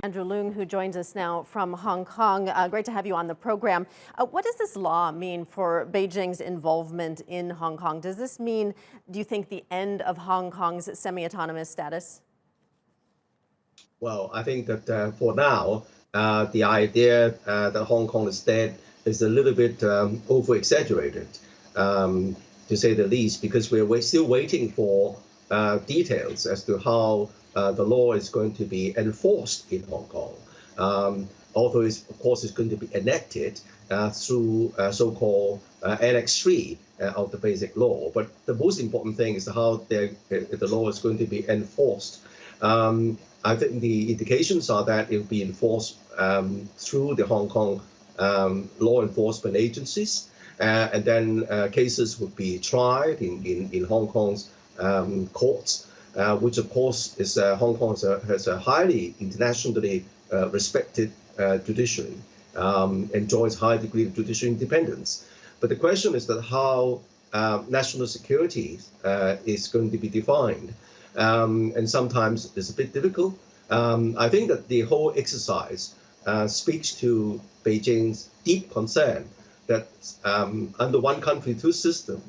Andrew Leung, who joins us now from Hong Kong. Great to have you on the program. What does this law mean for Beijing's involvement in Hong Kong? Does this mean, do you think, the end of Hong Kong's semi-autonomous status? Well, I think that for now, the idea that Hong Kong is dead is a little bit over-exaggerated, to say the least, because we're still waiting for details as to how the law is going to be enforced in Hong Kong. Although, of course, it's going to be enacted through so-called Annex 3 of the Basic Law. But the most important thing is how the law is going to be enforced. I think the indications are that it will be enforced through the Hong Kong law enforcement agencies, and then cases would be tried in Hong Kong's courts, which of course is Hong Kong has a highly internationally respected judiciary, enjoys high degree of judicial independence. But the question is that how national security is going to be defined. And sometimes it's a bit difficult. I think that the whole exercise speaks to Beijing's deep concern that under one country, two systems,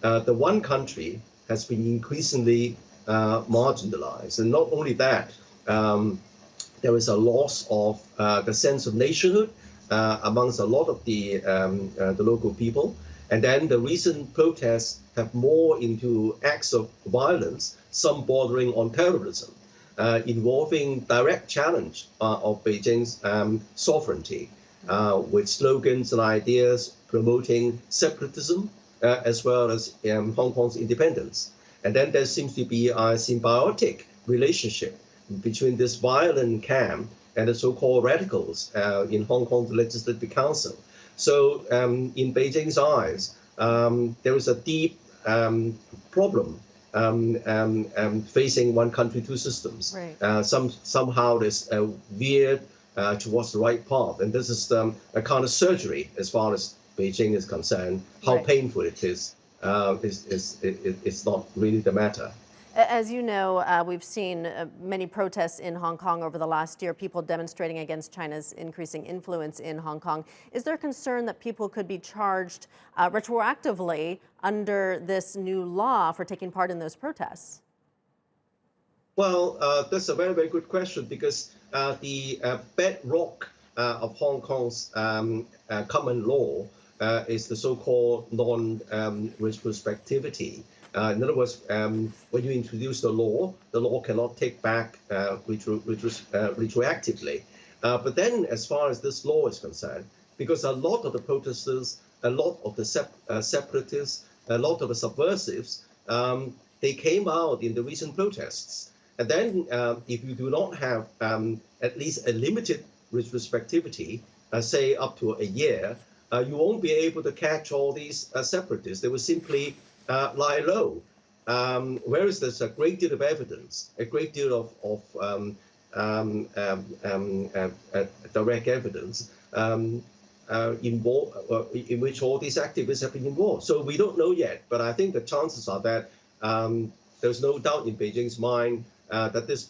the one country has been increasingly marginalized. And not only that, there is a loss of the sense of nationhood amongst a lot of the local people. And then the recent protests have more into acts of violence, some bordering on terrorism, involving direct challenge of Beijing's sovereignty, with slogans and ideas promoting separatism as well as Hong Kong's independence. And then there seems to be a symbiotic relationship between this violent camp and the so-called radicals in Hong Kong's Legislative Council. So in Beijing's eyes, there is a deep problem facing one country, two systems. Right. Somehow there's veered towards the right path. And this is a kind of surgery as far as Beijing is concerned. How Right. painful it is not really the matter. As you know, we've seen many protests in Hong Kong over the last year, people demonstrating against China's increasing influence in Hong Kong. Is there concern that people could be charged retroactively under this new law for taking part in those protests? Well, that's a very, very good question, because the bedrock of Hong Kong's common law is the so-called non-retrospectivity. In other words, when you introduce the law cannot take back retroactively. But then, as far as this law is concerned, because a lot of the protesters, a lot of the separatists, a lot of the subversives, they came out in the recent protests. And then, if you do not have at least a limited retrospectivity, say up to a year, you won't be able to catch all these separatists. They will simply lie low. Whereas there's a great deal of evidence, a great deal of direct evidence in which all these activists have been involved. So we don't know yet, but I think the chances are that there's no doubt in Beijing's mind that this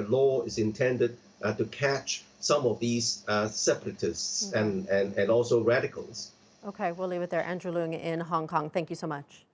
law is intended to catch some of these separatists and also radicals. Okay, we'll leave it there. Andrew Leung in Hong Kong, thank you so much.